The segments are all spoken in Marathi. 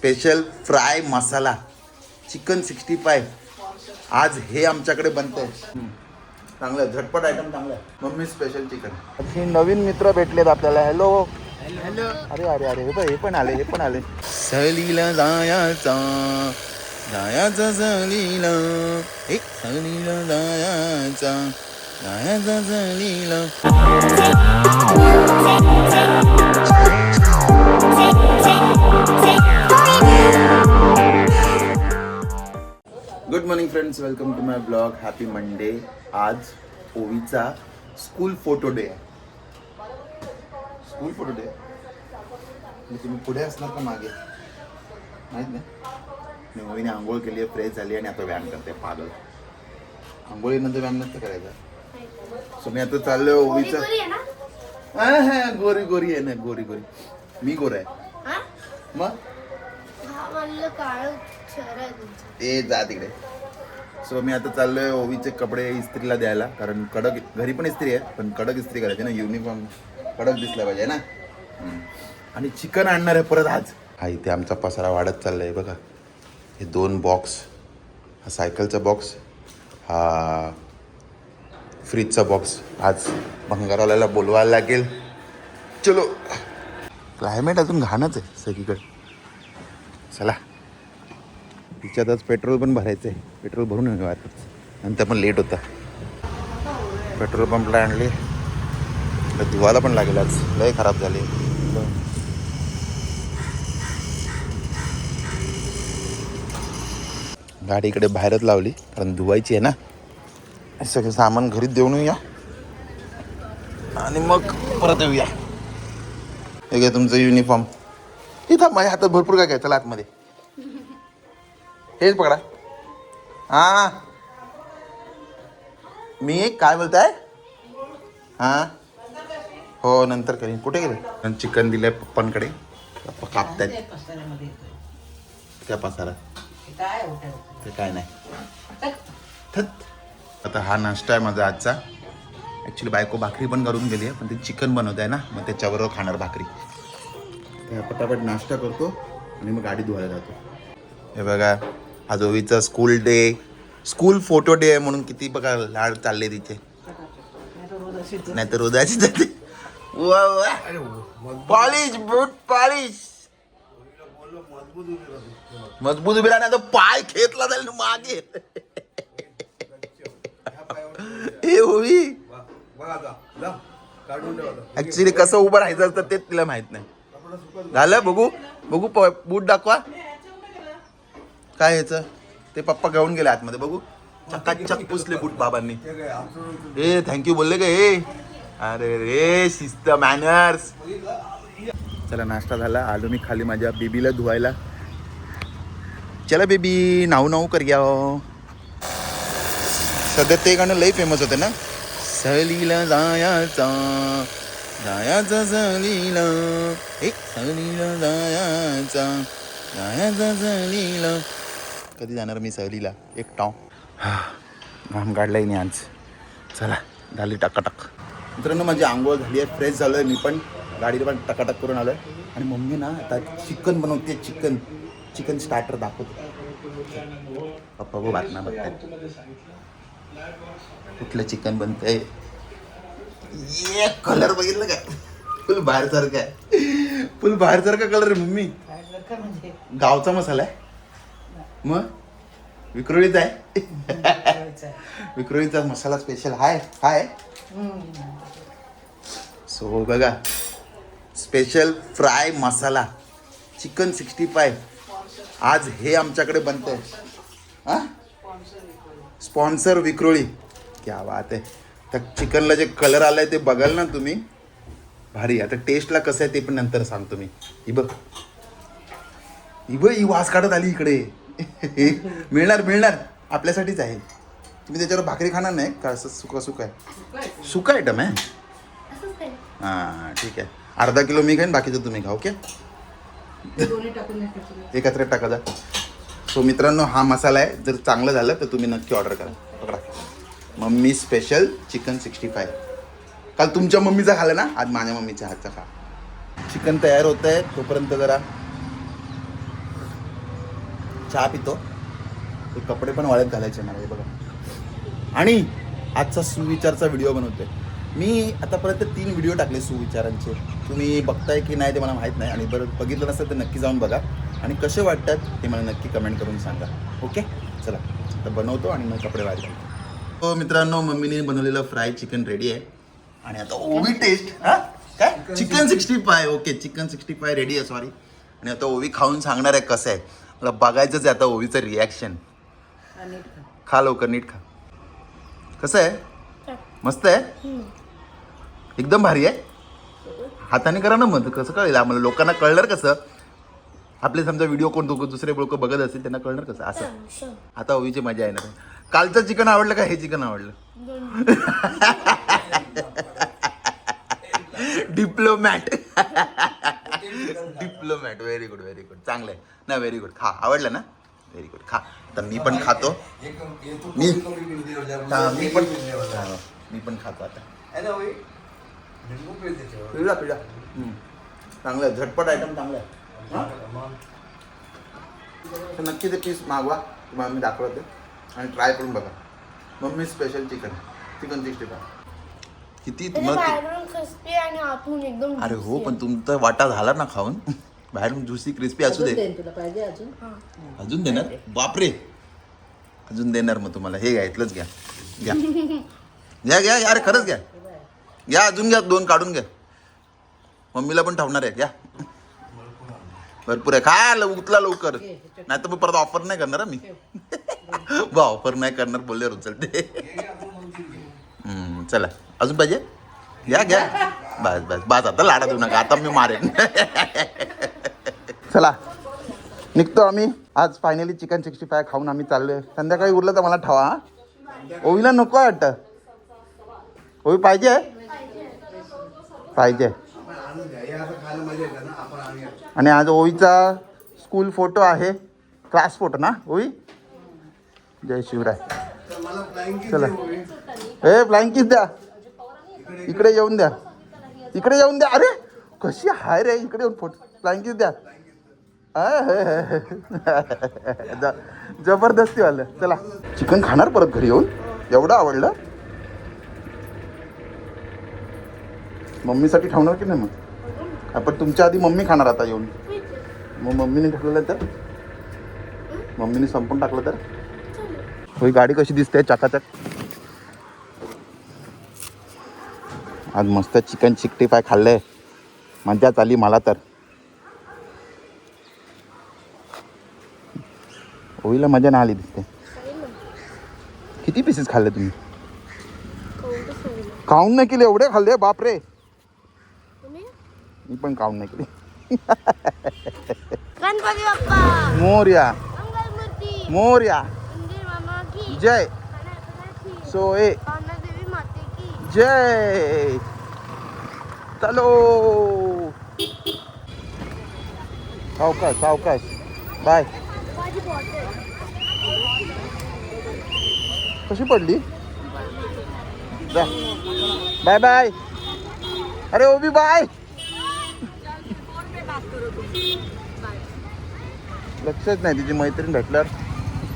स्पेशल फ्राय मसाला चिकन 65 आज हे आमच्याकडे बनतंय. चांगलं झटपट आयटम चांगला आहे. Mummy special chicken. हे नवीन मित्र भेटलेत आपल्याला. Hello hello. अरे अरे अरे हे पण आले. सहलीला जायचा सहलीला सहलीला जायचा सहलीला. Good morning friends, welcome to my blog. Happy Monday. आज ओवीचा स्कूल फोटो डे आहे. स्कूल फोटो डे तुम्ही पुढे असणार का मागे माहीत नाही. मी ओवीने आंघोळ केली आहे, फ्रेश झाली आणि आता व्यायाम करते. पागल, आंघोळीनंतर व्यायाम नसतं करायचा. सो मी आता चाललोय ओवीचा. हा गोरी गोरी आहे ना, गोरी गोरी. मी गोरा आहे मग ए जा तिकडे. सो मी आता चाललोय ओवीचे कपडे इस्त्रीला द्यायला, कारण कडक घरी पण इस्त्री आहे पण कडक इस्त्री करायची ना. युनिफॉर्म कडक दिसला पाहिजे ना. आणि चिकन आणणार आहे परत आज. हा इथे आमचा पसारा वाढत चाललाय बघा. हे 2 बॉक्स, हा सायकलचा बॉक्स, हा फ्रीजचा बॉक्स. आज भंगारवाल्याला बोलवायला लागेल. चलो. क्लायमेट अजून घाणच आहे सगळीकडे. चला, तिच्यातच पेट्रोल पण भरायचं आहे. पेट्रोल भरून येऊ आता, नंतर पण लेट होता. पेट्रोल पंपला आणले, धुवायला पण लागेल. आज लय खराब झाली गाडी. इकडे बाहेरच लावली कारण धुवायची आहे ना. सगळं सामान घरीच देऊन येऊया आणि मग परत येऊया. हे घ्या तुमचं युनिफॉर्म. इथं माझ्या हातात भरपूर काय. चला आतमध्ये. हेच पकडा. हा मी काय बोलताय. हा हो नंतर करीन. कुठे गेले. चिकन दिलंय पप्पांकडे, पप्पा कापतायत. त्या पसारा ते काय नाही. आता हा नाश्ता आहे माझा आजचा. ॲक्च्युली बायको भाकरी पण करून गेली आहे, पण ते चिकन बनवत आहे ना, मग त्याच्याबरोबर खाणार भाकरी. तर पटापट नाश्ता करतो आणि मग गाडी धुवायला जातो. हे बघा, आज ओवीचा school day, school photo day आहे म्हणून किती बघा लाड चालले तिचे. नाही तर रोदाची जाते. पॉलिश बूट पॉलिश. मजबूत उभी राहणार तर पाय खेचला जाईल मागे. हे ओवी ऍक्च्युली कसं उभं राहायचं असतं तेच तिला माहित नाही. झालं बघू बघू बूट दाखवा. काय ह्याचं ते पप्पा घेऊन गेले आतमध्ये. बघू चक्काचक पुसले बूट बाबांनी. ए थँक्यू बोलले का हे. अरे रे शिस्त, मॅनर्स. चला नाश्ता झाला. आलो मी खाली माझ्या बेबीला धुवायला. चला बेबी नाऊ नाऊ कर घ्या. सध्या ते गाणं लई फेमस होतं ना. सहलीला जायचा जायचा सहलीला सहलीला जायचा जायचा सहलीला. कधी जाणार मी सहलीला एकटा. घाम काढलाय नाही आज. चला झाली टकाटक. मित्रांनो माझी आंघोळ झाली आहे, फ्रेश झालो आहे मी पण. गाडीला पण टकाटक करून आलो आहे. आणि मम्मी ना आता चिकन बनवते. चिकन स्टार्टर दाखवतो. पप्पा वो बातम्या बघतायत. कुठलं चिकन बनतंय. ये कलर बघितलं का, फुल बाहेर सारखा आहे. फुल बाहेर सारखा कलर आहे मम्मी. गावचा मसाला आहे मग विक्रोळीचा आहे. विक्रोळीचा मसाला स्पेशल हाय. सो बघा, स्पेशल फ्राय मसाला चिकन 65 आज हे आमच्याकडे बनतंय. हा स्पॉन्सर विक्रोळी. क्या बात आहे. तर चिकनला जे कलर आलाय ते बघाल ना तुम्ही, भारी. आता टेस्टला कसं आहे ते पण नंतर सांगतो मी. ही बघ ही वास काढत आली इकडे. मिळणार आपल्यासाठीच आहे. तुम्ही त्याच्यावर भाकरी खाणार नाही का. असं सुका आहे. सुका आयटम आहे. हां ठीक आहे. अर्धा किलो मी खाईन, बाकीचं तुम्ही खा. ओके एकत्र टाका जा. सो मित्रांनो हा मसाला आहे. जर चांगलं झालं तर तुम्ही नक्की ऑर्डर करा. पकडा मम्मी स्पेशल चिकन 65. काल तुमच्या मम्मीचा खाल्ला ना, आज माझ्या मम्मीच्या हातचा खा. चिकन तयार होत आहे तोपर्यंत जरा चहा पितो. ते कपडे पण वाळत घालायचे मला, हे बघा. आणि आजचा सुविचारचा व्हिडिओ बनवतोय मी. आतापर्यंत 3 व्हिडिओ टाकले सुविचारांचे. तुम्ही बघताय की नाही ते मला माहीत नाही, आणि बरं बघितलं नसेल तर नक्की जाऊन बघा, आणि कसे वाटतात ते मला नक्की कमेंट करून सांगा. ओके, चला आता बनवतो आणि मग कपडे वाळत घालतो. हो मित्रांनो, मम्मीने बनवलेलं फ्राय चिकन रेडी आहे. आणि आता ओवी टेस्ट, हां काय चिकन 65. ओके, चिकन 65 रेडी आहे, सॉरी. आणि आता ओवी खाऊन सांगणार आहे कसं आहे. मला बघायचंच आहे आता ओवीचं रिॲक्शन. खा लवकर, नीट खा. कसं आहे? मस्त आहे, एकदम भारी आहे. हाताने करा ना, मग कसं कळेल आम्हाला, लोकांना कळणार कसं? आपले समजा व्हिडिओ कोण दुसरे लोक बघत असतील त्यांना कळणार कसं असं. आता ओवीची मजा येणार. कालचं चिकन आवडलं का हे चिकन आवडलं? Diplomat. Diplomat, very good very good, चांगलं आहे ना, व्हेरी गुड. खा, आवडलं ना, व्हेरी गुड. खा. तर मी पण खातो. मी पण खातो आता. पिढा पिढा चांगलं आहे, झटपट आयटम चांगला आहे. तर नक्की ते पीस मागवा, तुम्हाला मी दाखवते आणि ट्राय करून बघा. Mummy special chicken 65. किती तुम्हाला एकदम. अरे हो, पण तुमचा वाटा झाला ना खाऊन. बाहेरून ज्युसी क्रिस्पी असू दे. तुला पाहिजे अजून? अजून देणार? बापरे, अजून देणार. मग तुम्हाला हे घ्या, इथलंच घ्या. घ्या घ्या घ्या, अरे खरंच घ्या. घ्या, अजून घ्या, 2 काढून घ्या. मम्मीला पण ठेवणार आहे, घ्या. भरपूर आहे, खा उचला लवकर, नाही तर मग परत ऑफर नाही करणार मी. बा ऑफर नाही करणार बोलल्यावर उचलते. चला, अजून पाहिजे? घ्या घ्या, बस बस बस, आता लाडा देऊ नका, आता मी मारेन. चला निघतो आम्ही. आज फायनली चिकन 65 खाऊन आम्ही चाललोय. संध्याकाळी उरलं तर मला ठेवा. ओवीला नको वाटतं? ओवी पाहिजे? पाहिजे. आणि आज ओवीचा स्कूल फोटो आहे, क्लास फोटो ना ओवी? जय शिवराय. चला, ए फ्लाइंग किस द्या, इकडे येऊन द्या, इकडे येऊन द्या. अरे कशी हाय रे, इकडे येऊन फोटो फ्लाइंग किस द्या. जबरदस्ती वालं. चला, चिकन खाणार परत घरी येऊन, एवढं आवडलं. मम्मीसाठी ठेवणार की नाही मग? आपण तुमच्या आधी मम्मी खाणार आता येऊन. मग मम्मीने टाकलेलं तर, मम्मीने संपून टाकलं तर. ही गाडी कशी दिसते चकाचक. आज मस्त चिकन 65 खाल्लंय, मजाच आली मला तर. ओवीला मजा नाही आली दिसते. किती पीसेस खाल्ले तुम्ही? काउंट नाही केले, एवढे खाल्ले बापरे. मी पण काउंट नाही केले. गणपती बाप्पा मोरया, मोरया, जय सोए जय. चलो, सावकाश सावकाश, बाय. कशी पडली? Bye bye. अरे ओबी बाय. लक्षच नाही, तिची मैत्रीण भेटल्यावर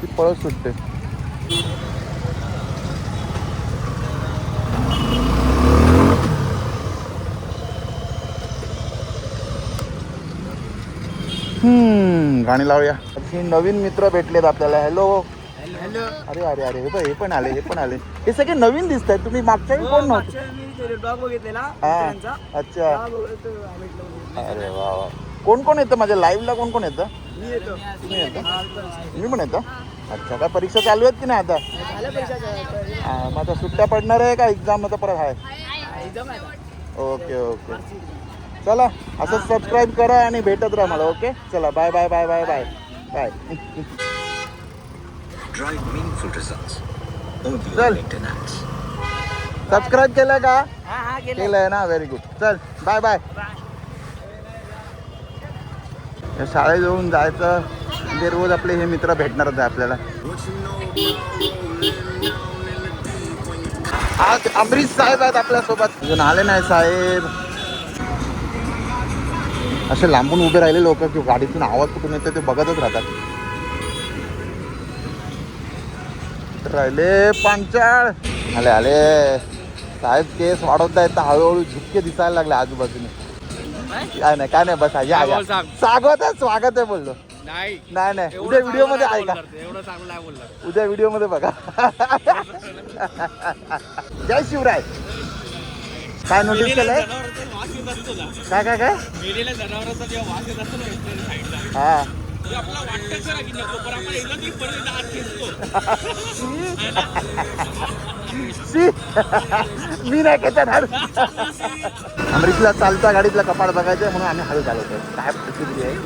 ती पळत सुटते. गाणी लावूया. हे नवीन मित्र भेटलेत आपल्याला. Hello hello. अरे अरे अरे, हे पण आले, हे पण आले. हे सगळे नवीन दिसत आहेत. तुम्ही मागच्या वेळी कोण नव्हते? हा, अच्छा. अरे वा वा. कोण कोण येतं माझ्या लाईव्हला? कोण कोण येतं? तुम्ही येतं? तुम्ही पण येतं? अच्छा, काय परीक्षा चालू आहेत की नाही आता? हा, मग आता सुट्ट्या पडणार आहे का एक्झाम आता परत आहे? ओके ओके, चला असं सबस्क्राईब करा आणि भेटत राहा मला. ओके, चला bye bye bye bye bye bye. चल, सबस्क्राईब केलं का? केलंय ना, व्हेरी गुड. चल बाय बाय. शाळेत जाऊन जायचं म्हणजे रोज आपले हे मित्र भेटणारच आहे आपल्याला. आज अमरीश साहेब आहेत आपल्यासोबत. अजून आले नाही साहेब. असे लांबून उभे राहिले लोक की गाडीतून आवाज कुठून येतो ते बघतच राहतात. राहिले पांचाळ. आले आले साहेब, केस वाढवत आहेत तर हळूहळू झुपके दिसायला लागले आजूबाजूने. काय नाही बस या या. स्वागत आहे बोललो. नाही नाही उद्या व्हिडिओ मध्ये ऐका, एवढं चांगलं नाही बोलणार. उद्या व्हिडिओ मध्ये बघा. जय शिवराय. काय नोटीस केलंय? काय काय काय मेलेल्या जनावरांचा जेव्हा वास येत असतो ना साईडला, हा आपला वाटतं खरं की नको, पण आपण एकदा ती परत आत खेचतो. मी नाही घेतात. अमरीशला चालता गाडीतला कपाट बघायचं म्हणून आम्ही हळू चालवतोय. काय परिस्थिती आहे.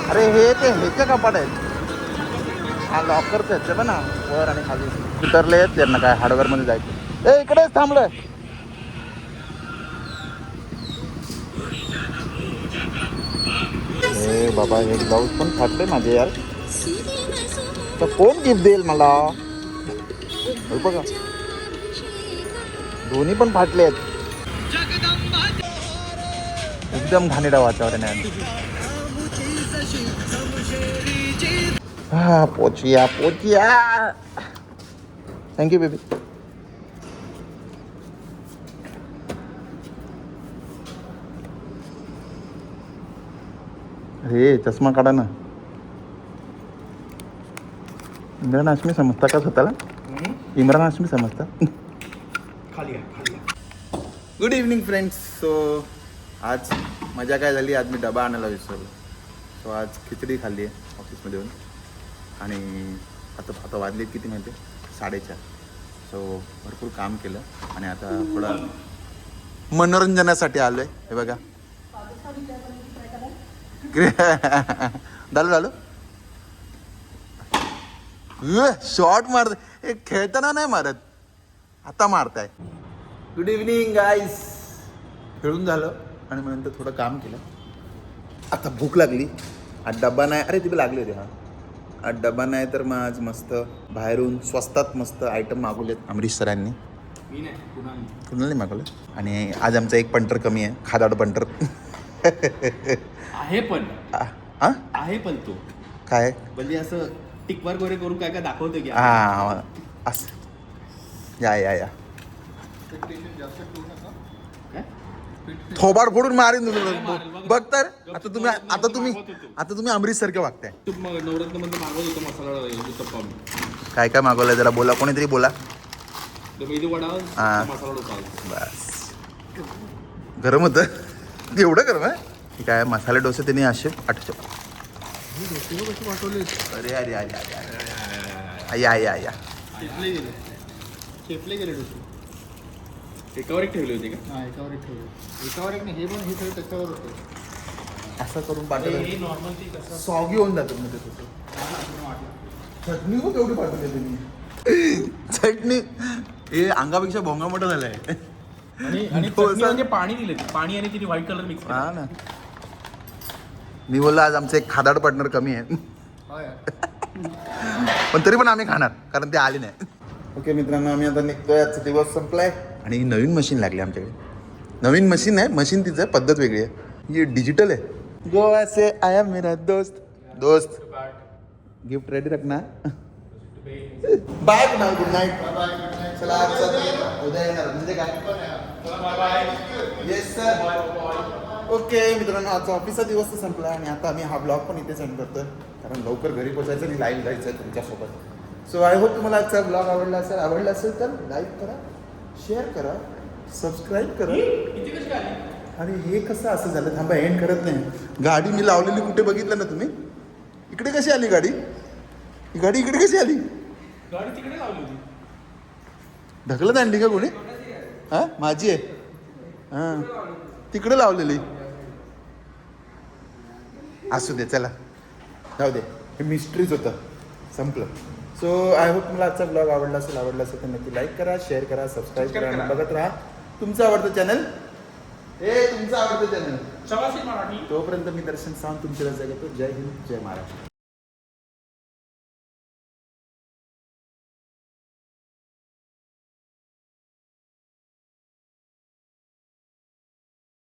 अरे हे ते ह्याचे कपाट आहेत. हा लॉकरचं आहेत ते पण ना, वर आणि खाली उतरले आहेत त्यांना. काय हार्डवेअर मध्ये जायचं. ए इकडेच थांबलोय. ए बाबा हे ब्लाऊज पण फाटले माझे यार. तर कोण गिफ्ट देईल मला? बघा दोन्ही पण फाटले आहेत. एकदम घाणेरडा वातावरण आहे. हा पोचिया थँक्यू बेबी. अरे चष्मा काढा ना. इम्रान हाशमी समजता का स्वतःला? इम्रान हाशमी समजता? खाली गुड इव्हनिंग फ्रेंड्स. सो आज मजा काय झाली, आज मी डबा आणायला विसरलो. सो आज खिचडी खाल्ली आहे ऑफिसमध्ये येऊन. आणि आता वाजले किती माहिती आहे? 4:30. सो भरपूर काम केलं आणि आता थोडं मनोरंजनासाठी आलो आहे. हे बघा डालो शॉर्ट मारत. हे खेळताना नाही मारत, आता मारताय. Good evening guys. खेळून झालं आणि मग नंतर थोडं काम केलं. आता भूक लागली. आज डब्बा नाही. अरे तिथे लागले होते. हा आज डब्बा नाही तर मग आज मस्त बाहेरून स्वस्तात मस्त आयटम मागवलेत अमरीश सरांनी. मी नाही, कुणाला मागवलं. आणि आज आमचा एक पंटर कमी आहे, खादाड पंटर. आहे पण हा आहे पण तो काय म्हणजे असं टिकमार्क वगैरे करून काय दाखवतो की हा असं. या थोबाड फोडून मारीन तुम्ही. बघ तर आता तुम्ही अमरीश सारखे वागताय. तू मग नवरत्न मध्ये मागवत होतो मसाला उत्तप्पा. काय काय मागवलं जरा बोला, कोणीतरी बोला. मेदू वडा, हा. मसाला डोसा. बस गरम होतं. एवढं गरम आहे. ठीक आहे. मसाले डोसे त्यांनी असे 800. अरे अरे अरे अरे या शेपले गेले डोसे. एकावर एक ठेवले होते का? हा एकावर एक ठेवले. एकावर एक नाही, हे पण हे सगळं त्याच्यावर होतं. असं करून पाठवलं. हे नॉर्मल ते कसं सॉगी होऊन जातं मध्ये तसं. चटणी खूप एवढी पाठवली तुम्ही. चटणी हे अंगापेक्षा भोंगा मोठा झालाय. आणि चटणी म्हणजे पाणी दिले, पाणी आणि तिने व्हाईट कलर मिक्स. हा ना. मी बोललो आज आमचं एक खादाड पार्टनर कमी आहे. पण तरी पण आम्ही खाणार कारण ते आले नाही. ओके मित्रांनो, आम्ही आता निघतोय. आजचा दिवस संपलाय आणि ही नवीन मशीन लागली आमच्याकडे. नवीन मशीन आहे, मशीन तिचं पद्धत वेगळी आहे. ही डिजिटल आहे. गोवा से आया मेरा दोस्त गिफ्ट रेडी रखना. Bye good night. चला आजचा उद्या येणार म्हणजे काय. Yes sir. ओके मित्रांनो, आजचा ऑफिसचा दिवस तर संपला आणि आता आम्ही हा ब्लॉग पण इथे सेंड करतोय कारण लवकर घरी पोचायचं आणि लाईव्ह जायचं आहे तुमच्यासोबत. सो आय होप तुम्हाला आजचा ब्लॉग आवडला असेल तर लाईक करा, शेअर करा, सबस्क्राईब करा. आणि हे कसं असं झालं, थांबा एंड करत नाही. गाडी मी लावलेली कुठे बघितलं ना तुम्ही? इकडे कशी आली गाडी? ही गाडी इकडे कशी आली? गाडी तिकडे लावली होती. ढकलत आणली का कोणी? हा माझी आहे. हां तिकडे लावलेली. असू दे, चला जाऊ दे. हे मिस्ट्रीज होतं, संपलं. सो आय होप तुम्हाला आजचा ब्लॉग आवडला असेल तर नक्की लाईक करा, शेअर करा, सबस्क्राईब करा आणि बघत राहा तुमचं आवडतं चॅनल. तुमचं आवडतं चॅनल शबाशी मराठी. तोपर्यंत मी दर्शन सावंत तुमची रजा घेतो. जय हिंद, जय महाराष्ट्र.